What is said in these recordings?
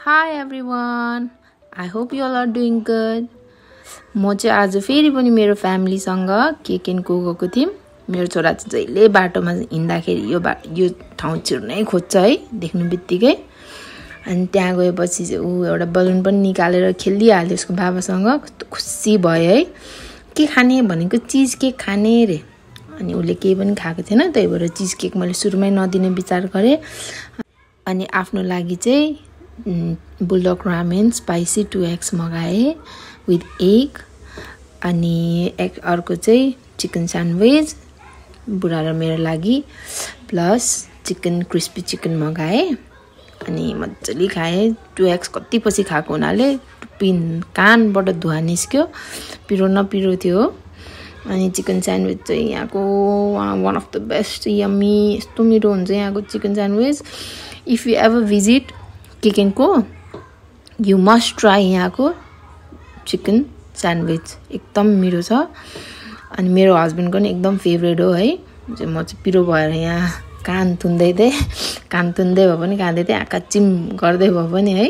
Hi everyone. I hope you all are doing good. म चाहिँ आज फेरि पनि मेरो फ्यामिलीसँग केकेनको गएको थियौं। मेरो छोरा चाहिँ जहिले बाटोमा हिँड्दाखेरि यो ठाउँ छिर्नै खोज्छ है देख्नुबित्तिकै। अनि त्यहाँ गएपछि चाहिँ उ एउटा बलुन पनि निकालेर खेलिहाल्यो उसको बाबासँग। कस्तो खुसी भयो है। के खाने भनेको चीज केक खाने रे। अनि उले केही पनि खाएको थिएन, त्यही भएर चीज केक मैले सुरुमै नदिने विचार गरे। अनि आफ्नो लागि चाहिँ बुलडॉग रामेन स्पाइसी 2x मगाए विथ एग। अनि अर्को चाहिँ चिकन स्यान्डविच बुढा र मेरो लागि प्लस चिकन क्रिस्पी चिकन मगाए। अनि मज्जाले खाए। 2x कति पछि खाएको हुनाले कानबाट धुवा निस्क्यो, पिरो नपिरो थियो। अनि चिकन स्यान्डविच चाहिँ यहाँको one of the best yummy, यस्तो मिठो हुन्छ यहाँको chicken sandwich. If you ever visit केकेनको यु मस्ट ट्राई यहाँको चिकन स्यान्डविच, एकदम मिठो छ। अनि मेरो हस्बेन्डको नि एकदम फेभरेट हो है। म चाहिँ पिरो भएर यहाँ कान थुन्दै भए पनि खाँदै थिएँ, आँखा चिम गर्दै भए पनि है।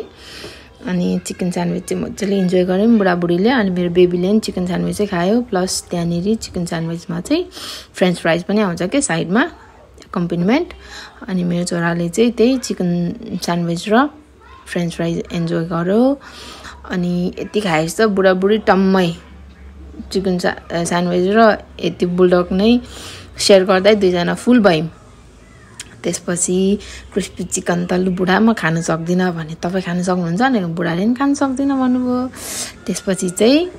अनि चिकन स्यान्डविच चाहिँ मजाले इन्जोय गऱ्यौँ बुढाबुढीले। अनि मेरो बेबीले नि चिकन स्यान्डविच चाहिँ खायो। प्लस त्यहाँनिर चिकन स्यान्डविचमा चाहिँ फ्रेन्च फ्राइज पनि आउँछ के साइडमा कम्प्लिमेन्ट। अनि मेरो छोराले चाहिँ त्यही चिकन स्यान्डविच र फ्रेन्च फ्राइज इन्जोय गर्यो। अनि यति खाएपछि त बुढाबुढी टम्मै चिकन स्यान्डविच र यति बुलडॉग नै सेयर गर्दै दुईजना फुल भयौँ। त्यसपछि क्रिस्पी चिकन त लु बुढा म खान सक्दिनँ भने तपाईँ खान सक्नुहुन्छ नि, बुढाले पनि खान सक्दिनँ भन्नुभयो। त्यसपछि चाहिँ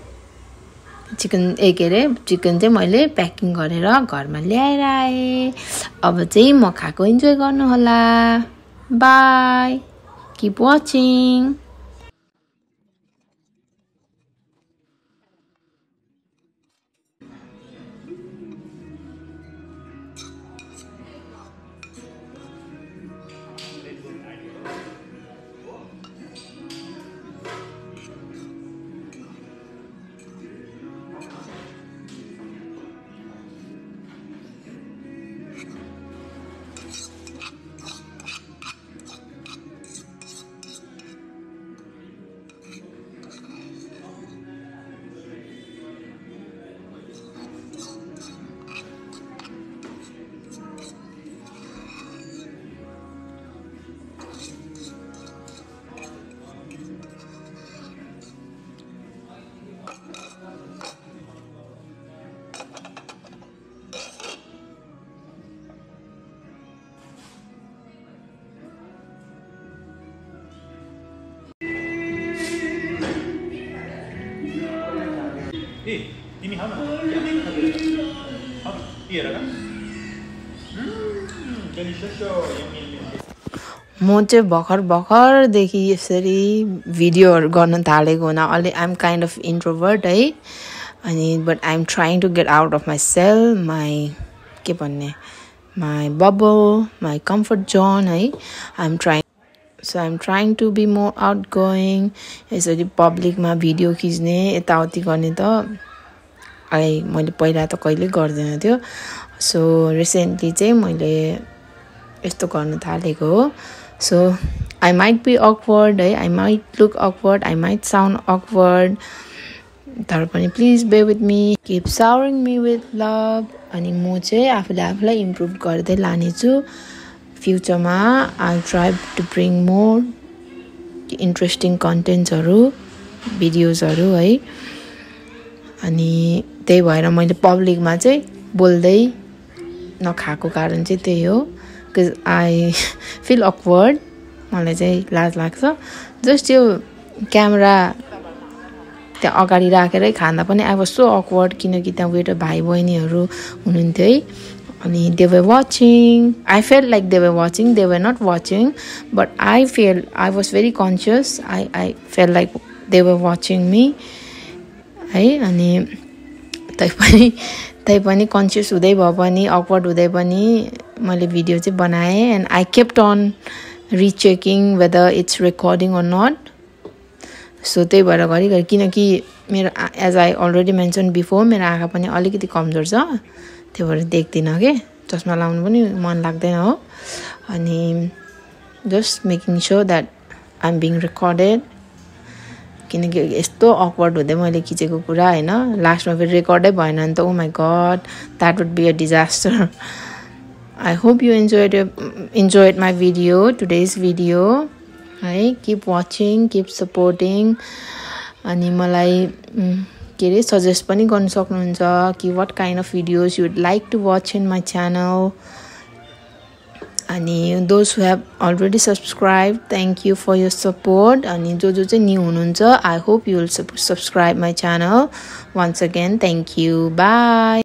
चिकन चाहिँ मैले प्याकिङ गरेर घरमा ल्याएर आएँ। अब चाहिँ म खाएको इन्जोय गर्नु होला। By, keep watching. तिमी खाऊ न, हेर न। म चाहिँ भर्खरदेखि यसरी भिडियोहरू गर्न थालेको हुन अलि आइएम काइन्ड अफ इन्ट्रोभर्ट है। अनि but I am trying to get out of my shell, my bubble, my comfort zone है। I am trying to be more outgoing. यसरी पब्लिकमा भिडियो खिच्ने यताउति गर्ने त मैले पहिला त कहिले गर्दैन थियो। सो रिसेन्टली चाहिँ मैले यस्तो गर्न थालेको हो। So I might be awkward है, I might look awkward, I might sound awkward, तर पनि please bear with me, keep showering me with love. अनि म चाहिँ आफूलाई इम्प्रुभ गर्दै लानेछु। फ्युचरमा I try to bring more interesting कन्टेन्ट्सहरू, भिडियोजहरू है। अनि त्यही भएर मैले पब्लिकमा चाहिँ बोल्दै नखाएको कारण चाहिँ त्यही हो। बिकज आई फिल अकवर्ड, मलाई चाहिँ लाज लाग्छ। जस्ट यो क्यामेरा त्यहाँ अगाडि राखेरै खाँदा पनि आई वाज सो अकवर्ड, किनकि त्यहाँ वेटर भाइ बहिनीहरू हुनुहुन्थ्यो है। अनि they were watching. I felt like they were watching. They were not watching, but I was very conscious. I felt like they were watching me. है। अनि तैपनि कन्सियस हुँदै भए पनि अकवर्ड हुँदै पनि मैले भिडियो चाहिँ बनाएँ। And I kept on rechecking whether it's recording or not. So त्यही भएर घरिघरि, किनकि मेरो as I already mention before मेरो आँखा पनि अलिकति कमजोर छ, त्यो भएर देख्दिनँ के, चस्मा लाउनु पनि मन लाग्दैन हो। अनि just making sure that I'm being recorded. किनकि यस्तो awkward हुँदै मैले खिचेको कुरा हैन लास्टमा फेरि रेकर्डै भएन नि त oh my god that would be a disaster. I hope you enjoyed my video, today's video. Hai, keep watching, keep supporting. अनि मलाई के रे सजेस्ट पनि गर्न सक्नुहुन्छ कि what kind of videos you would like to watch in my channel. अनि those who have already subscribed, thank you for your support. अनि जो चाहिँ new हुनुहुन्छ, I hope you will subscribe my channel. Once again, thank you. Bye.